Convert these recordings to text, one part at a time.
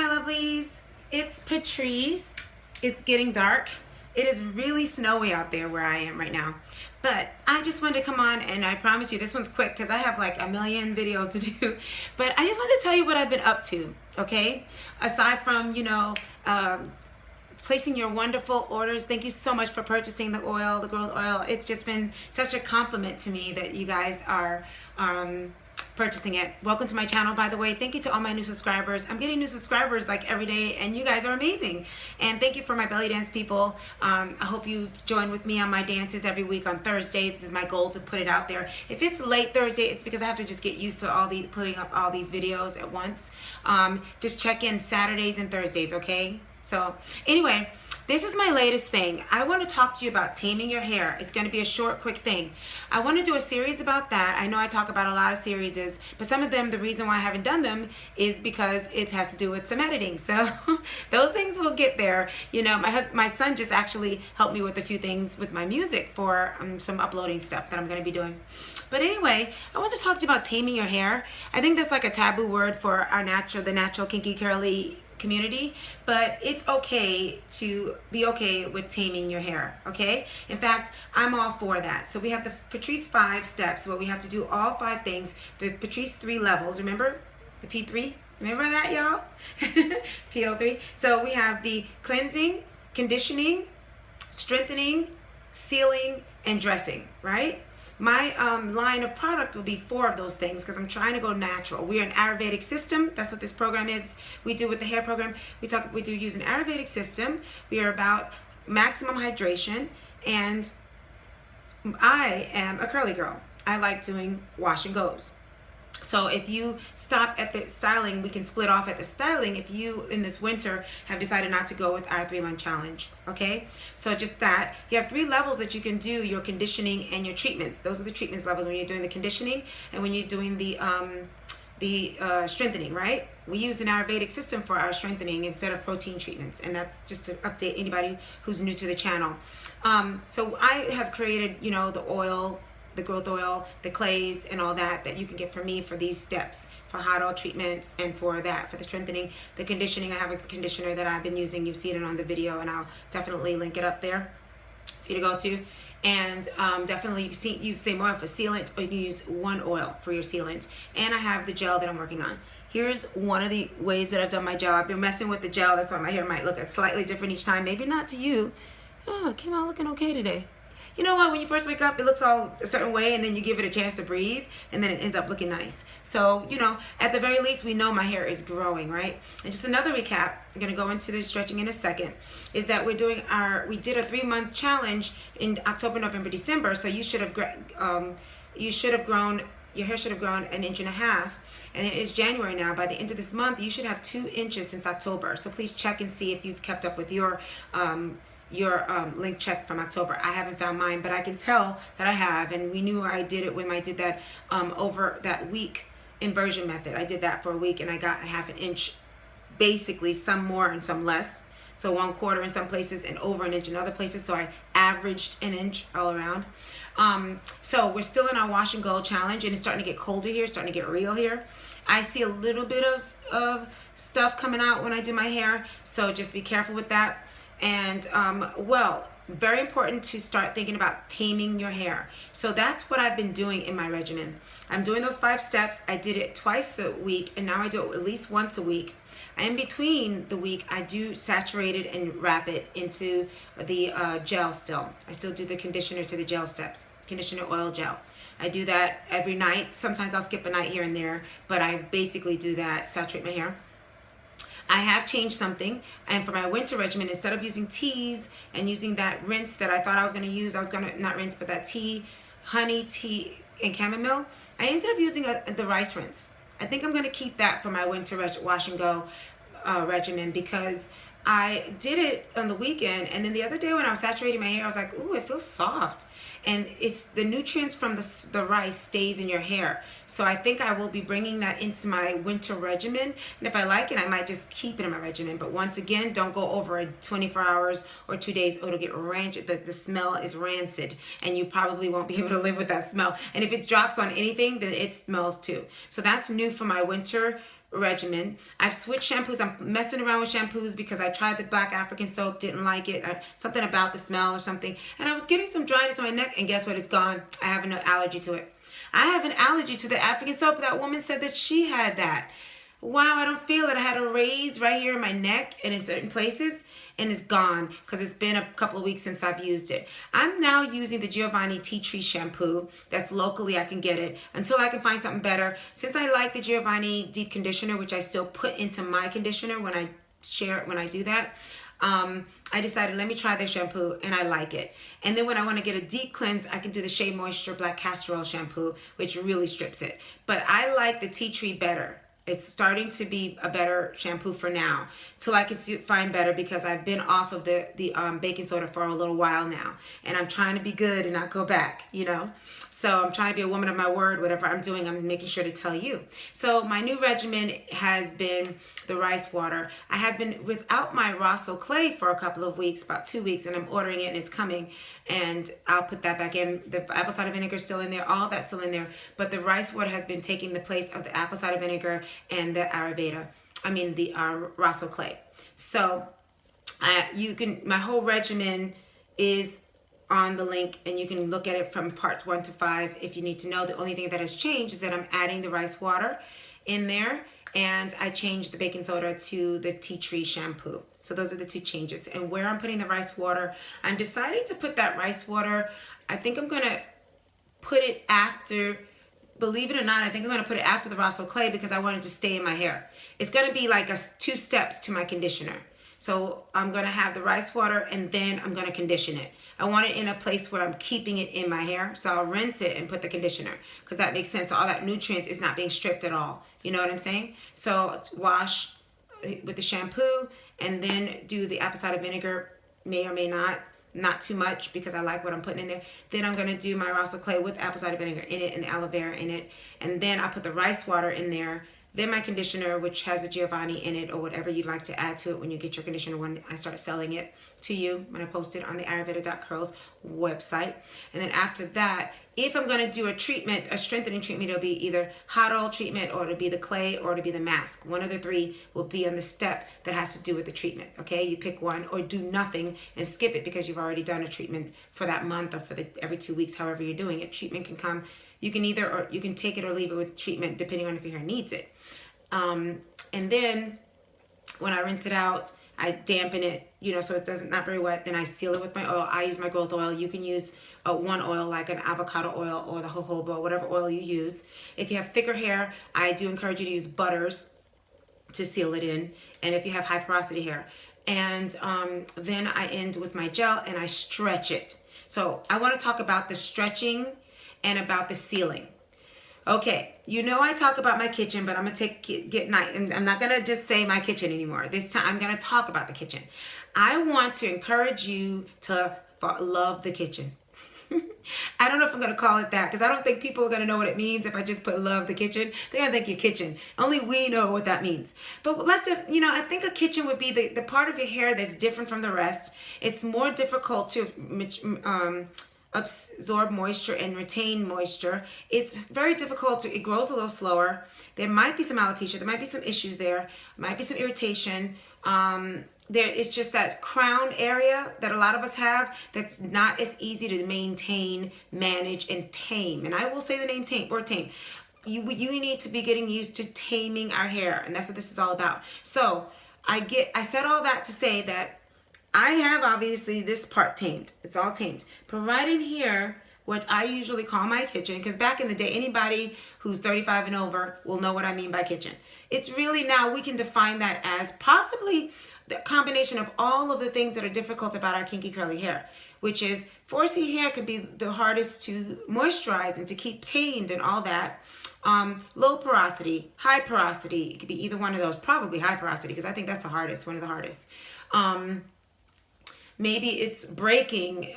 my lovelies. It's Patrice. It's getting dark. It is really snowy out there where I am right now. But I just wanted to come on, and I promise you this one's quick because I have like a million videos to do. But I just wanted to tell you what I've been up to, okay? Aside from, placing your wonderful orders. Thank you so much for purchasing the oil, the growth oil. It's just been such a compliment to me that you guys are purchasing it. Welcome to my channel, by the way. Thank you to all my new subscribers. I'm getting new subscribers like every day, and you guys are amazing. And thank you for my belly dance people. I hope you join with me on my dances every week on Thursdays. This is my goal to put it out there. If it's late Thursday, it's because I have to just get used to putting up all these videos at once. Just check in Saturdays and Thursdays, okay? So anyway, this is my latest thing. I want to talk to you about taming your hair. It's going to be a short, quick thing. I want to do a series about that. I know I talk about a lot of series, but some of them, the reason why I haven't done them is because it has to do with some editing. So those things will get there. You know, my son just actually helped me with a few things with my music for some uploading stuff that I'm going to be doing. But anyway, I want to talk to you about taming your hair. I think that's like a taboo word for the natural kinky curly community, but it's okay to be okay with taming your hair, okay? In fact, I'm all for that. So we have the Patrice 5 steps where we have to do all 5 things. The Patrice 3 levels, remember? The P3? Remember that, y'all? PL3. So we have the cleansing, conditioning, strengthening, sealing, and dressing, right? My line of product will be 4 of those things because I'm trying to go natural. We're an Ayurvedic system. That's what this program is. We do with the hair program. We do use an Ayurvedic system. We are about maximum hydration, and I am a curly girl. I like doing wash and goes. So if you stop at the styling, we can split off at the styling if you, in this winter, have decided not to go with our 3-month challenge, okay? So just that. You have 3 levels that you can do your conditioning and your treatments. Those are the treatments levels when you're doing the conditioning and when you're doing the strengthening, right? We use an Ayurvedic system for our strengthening instead of protein treatments, and that's just to update anybody who's new to the channel. So I have created, the oil, the growth oil, the clays, and all that you can get from me for these steps, for hot oil treatment and for the strengthening. The conditioning, I have a conditioner that I've been using. You've seen it on the video, and I'll definitely link it up there for you to go to. And definitely you can use the same oil for sealant, or you can use one oil for your sealant. And I have the gel that I'm working on. Here's one of the ways that I've done my gel. I've been messing with the gel. That's why my hair might look slightly different each time. Maybe not to you. Oh, it came out looking okay today. You know what, when you first wake up, it looks all a certain way, and then you give it a chance to breathe, and then it ends up looking nice. So, at the very least, we know my hair is growing, right? And just another recap, I'm going to go into the stretching in a second, is that we did a 3-month challenge in October, November, December, so your hair should have grown 1.5 inches, and it is January now. By the end of this month, you should have 2 inches since October. So please check and see if you've kept up with your link check from October. I haven't found mine, but I can tell that I have, and we knew I did it when I did that over that week inversion method. I did that for a week, and I got 1/2 inch, basically, some more and some less. So 1/4 in some places and over 1 inch in other places. So I averaged 1 inch all around. So we're still in our wash and go challenge, and it's starting to get colder here, starting to get real here. I see a little bit of stuff coming out when I do my hair, so just be careful with that. And very important to start thinking about taming your hair. So that's what I've been doing in my regimen. I'm doing those 5 steps. I did it twice a week, and now I do it at least once a week. In between the week, I do saturate it and wrap it into the gel still. I still do the conditioner to the gel steps, conditioner, oil, gel. I do that every night. Sometimes I'll skip a night here and there, but I basically do that, saturate my hair. I have changed something, and for my winter regimen, instead of using teas and using that rinse that I thought I was going to use, not rinse, but that honey tea and chamomile, I ended up using the rice rinse. I think I'm going to keep that for my winter wash and go regimen, because I did it on the weekend, and then the other day when I was saturating my hair, I was like, ooh, it feels soft. And it's the nutrients from the rice stays in your hair. So I think I will be bringing that into my winter regimen. And if I like it, I might just keep it in my regimen. But once again, don't go over 24 hours or 2 days, or it'll get rancid. The smell is rancid, and you probably won't be able to live with that smell. And if it drops on anything, then it smells too. So that's new for my winter regimen. I've switched shampoos. I'm messing around with shampoos because I tried the black African soap, didn't like it, something about the smell or something. And I was getting some dryness on my neck, and guess what? It's gone. I have an allergy to it. I have an allergy to the African soap. That woman said that she had that. Wow, I don't feel it. I had a raise right here in my neck and in certain places, and it's gone because it's been a couple of weeks since I've used it. I'm now using the Giovanni Tea Tree shampoo. That's locally, I can get it until I can find something better. Since I like the Giovanni deep conditioner, which I still put into my conditioner when I share it, when I do that, I decided, let me try their shampoo, and I like it. And then when I want to get a deep cleanse, I can do the Shea Moisture Black Castor Oil shampoo, which really strips it. But I like the tea tree better. It's starting to be a better shampoo for now, till I can find better, because I've been off of the baking soda for a little while now, and I'm trying to be good and not go back, you know. So I'm trying to be a woman of my word. Whatever I'm doing, I'm making sure to tell you. So my new regimen has been the rice water. I have been without my Rosso clay for a couple of weeks, about 2 weeks, and I'm ordering it and it's coming, and I'll put that back in. The apple cider vinegar is still in there, all that's still in there, but the rice water has been taking the place of the apple cider vinegar and the the Rosso clay. So my whole regimen is on the link, and you can look at it from parts 1 to 5 if you need to know. The only thing that has changed is that I'm adding the rice water in there, and I changed the baking soda to the tea tree shampoo. So those are the two changes. And where I'm putting the rice water, I'm deciding to put that rice water, I think I'm gonna put it after, believe it or not, I think I'm gonna put it after the Rosso clay, because I want it to stay in my hair. It's gonna be like 2 steps to my conditioner. So I'm gonna have the rice water, and then I'm gonna condition it. I want it in a place where I'm keeping it in my hair. So I'll rinse it and put the conditioner, because that makes sense. So all that nutrients is not being stripped at all. You know what I'm saying? So wash with the shampoo, and then do the apple cider vinegar, may or may not too much, because I like what I'm putting in there. Then I'm gonna do my Rosso clay with apple cider vinegar in it and the aloe vera in it. And then I'll put the rice water in there. Then my conditioner, which has a Giovanni in it, or whatever you'd like to add to it when you get your conditioner, when I start selling it to you, when I post it on the Ayurveda.curls website. And then after that, if I'm going to do a treatment, a strengthening treatment, it'll be either hot oil treatment, or it'll be the clay, or it'll be the mask. One of the 3 will be on the step that has to do with the treatment. Okay, you pick one, or do nothing and skip it because you've already done a treatment for that month, or for the every 2 weeks, however you're doing it. Treatment can come. You can you can take it or leave it with treatment, depending on if your hair needs it. And then when I rinse it out, I dampen it, so it doesn't, not very wet. Then I seal it with my oil. I use my growth oil. You can use one oil, like an avocado oil or the jojoba, whatever oil you use. If you have thicker hair, I do encourage you to use butters to seal it in. And if you have high porosity hair, and then I end with my gel, and I stretch it. So I want to talk about the stretching and about the sealing. Okay, I talk about my kitchen, but I'm gonna I'm not gonna just say my kitchen anymore. This time I'm gonna talk about the kitchen. I want to encourage you to love the kitchen. I don't know if I'm gonna call it that, because I don't think people are gonna know what it means if I just put love the kitchen. They're gonna think your kitchen. Only we know what that means. But let's just, I think a kitchen would be the part of your hair that's different from the rest. It's more difficult to absorb moisture and retain moisture. It's very difficult it grows a little slower. There might be some alopecia, there might be some issues there, might be some irritation. It's just that crown area that a lot of us have that's not as easy to maintain, manage, and tame. And I will say the name tame. You need to be getting used to taming our hair, and that's what this is all about. So I said all that to say that I have obviously this part tamed. It's all tamed. But right in here, what I usually call my kitchen, because back in the day, anybody who's 35 and over will know what I mean by kitchen. It's really, now we can define that as possibly the combination of all of the things that are difficult about our kinky curly hair, which is 4C hair can be the hardest to moisturize and to keep tamed and all that. Low porosity, high porosity, it could be either one of those, probably high porosity, because I think that's the hardest, one of the hardest. Maybe it's breaking,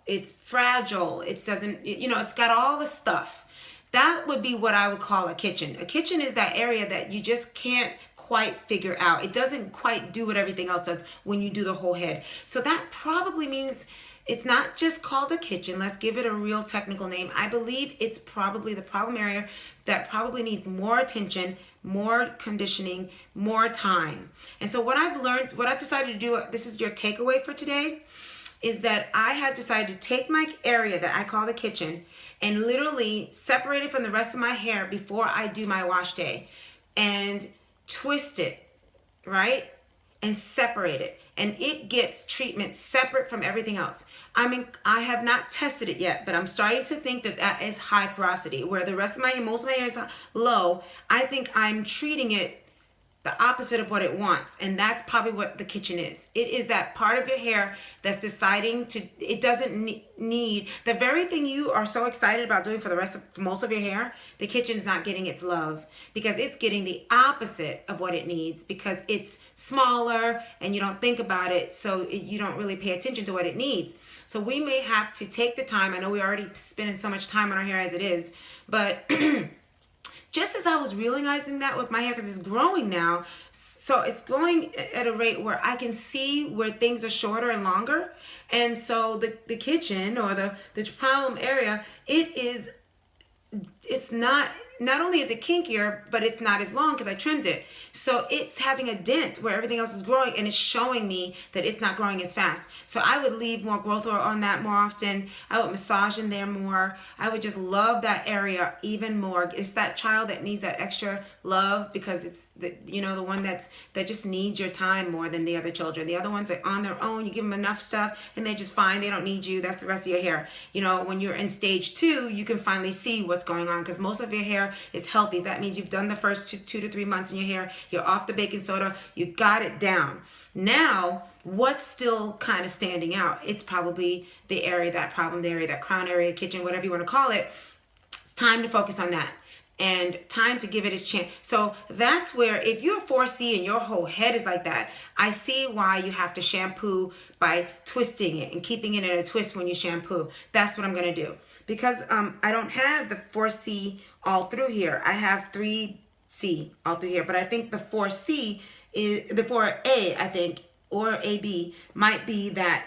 it's fragile, it doesn't, it's got all the stuff. That would be what I would call a kitchen. A kitchen is that area that you just can't quite figure out. It doesn't quite do what everything else does when you do the whole head. So that probably means it's not just called a kitchen. Let's give it a real technical name. I believe it's probably the problem area that probably needs more attention, more conditioning, more time. And so what I've learned, what I've decided to do, this is your takeaway for today, is that I have decided to take my area that I call the kitchen and literally separate it from the rest of my hair before I do my wash day and twist it, right? And separate it. And it gets treatment separate from everything else. I mean, I have not tested it yet, but I'm starting to think that that is high porosity. Where the rest of my hair, most of my hair is low, I think I'm treating it the opposite of what it wants. And that's probably what the kitchen is. It is that part of your hair that's deciding to, it doesn't need, the very thing you are so excited about doing for the rest of, for most of your hair, the kitchen's not getting its love because it's getting the opposite of what it needs because it's smaller and you don't think about it. So you don't really pay attention to what it needs. So we may have to take the time. I know we're already spending so much time on our hair as it is, but just as I was realizing that with my hair, because it's growing now, so it's growing at a rate where I can see where things are shorter and longer. And so the kitchen or the problem area, it's not only is it kinkier, but it's not as long because I trimmed it. So it's having a dent where everything else is growing and it's showing me that it's not growing as fast. So I would leave more growth oil on that more often. I would massage in there more. I would just love that area even more. It's that child that needs that extra love because it's the one that just needs your time more than the other children. The other ones are on their own. You give them enough stuff and they're just fine. They don't need you. That's the rest of your hair. When you're in stage 2, you can finally see what's going on because most of your hair is healthy. That means you've done the first 2 to 3 months in your hair. You're off the baking soda. You got it down. Now, what's still kind of standing out? It's probably the area, that problem area, that crown area, kitchen, whatever you want to call it. It's time to focus on that and time to give it its chance. So that's where, if you're 4C and your whole head is like that, I see why you have to shampoo by twisting it and keeping it in a twist when you shampoo. That's what I'm going to do. Because I don't have the 4C all through here. I have 3C all through here. But I think the 4C is, the 4A, I think, or AB, might be that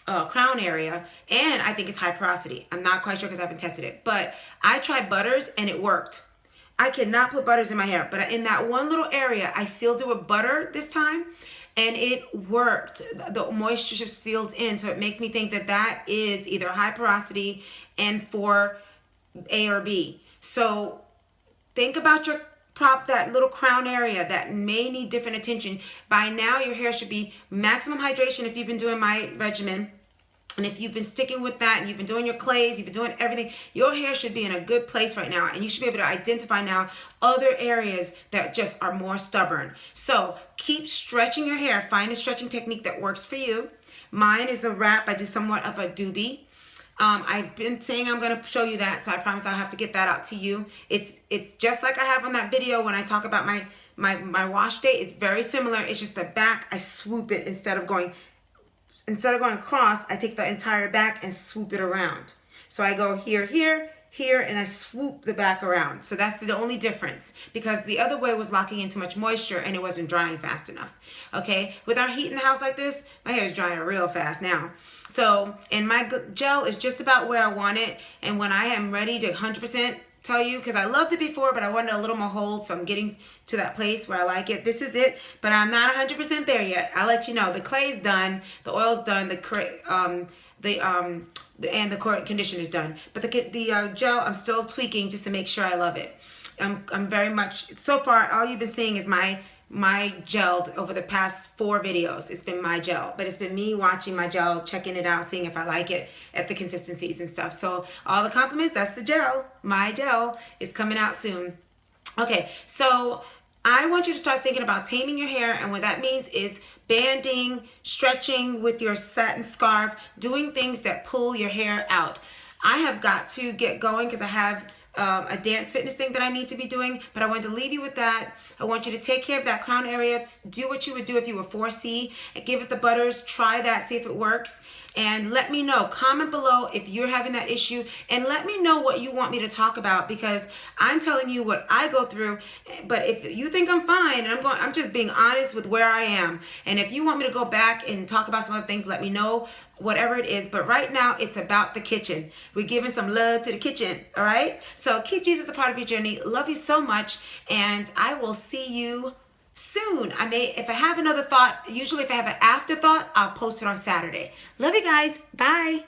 crown area. And I think it's high porosity. I'm not quite sure because I haven't tested it. But I tried butters and it worked. I cannot put butters in my hair. But in that one little area, I sealed it with butter this time. And it worked. The moisture just sealed in. So it makes me think that that is either high porosity and for A or B. So think about your that little crown area that may need different attention. By now, your hair should be maximum hydration if you've been doing my regimen. And if you've been sticking with that and you've been doing your clays, you've been doing everything, your hair should be in a good place right now. And you should be able to identify now other areas that just are more stubborn. So keep stretching your hair. Find a stretching technique that works for you. Mine is a wrap. I do somewhat of a doobie. I've been saying I'm going to show you that, so I promise I'll have to get that out to you. It's just like I have on that video when I talk about my wash day. It's very similar. It's just the back, I swoop it instead of going across. I take the entire back and swoop it around. So I go here, here, here, and I swoop the back around. So that's the only difference because the other way was locking in too much moisture and it wasn't drying fast enough. Okay, with our heat in the house like this, my hair is drying real fast now. So, and my gel is just about where I want it. And when I am ready to 100% tell you, because I loved it before, but I wanted a little more hold, so I'm getting to that place where I like it. This is it, but I'm not 100% there yet. I'll let you know. The clay's done, the oil's done, and the condition is done. But the gel, I'm still tweaking just to make sure I love it. I'm very much, so far, all you've been seeing is my gel over the past 4 videos. It's been my gel, but it's been me watching my gel, checking it out, seeing if I like it at the consistencies and stuff. So all the compliments, that's the gel. My gel is coming out soon. Okay, so I want you to start thinking about taming your hair, and what that means is banding, stretching with your satin scarf, doing things that pull your hair out. I have got to get going because I have a dance fitness thing that I need to be doing, but I wanted to leave you with that. I want you to take care of that crown area. Do what you would do if you were 4C and give it the butters. Try that, see if it works, and let me know. Comment below if you're having that issue, and let me know what you want me to talk about, because I'm telling you what I go through. But if you think I'm fine, and I'm just being honest with where I am, and if you want me to go back and talk about some other things, let me know. whatever it is. But right now, it's about the kitchen. We're giving some love to the kitchen, all right? So keep Jesus a part of your journey. Love you so much, and I will see you soon. If I have another thought, usually if I have an afterthought, I'll post it on Saturday. Love you guys. Bye.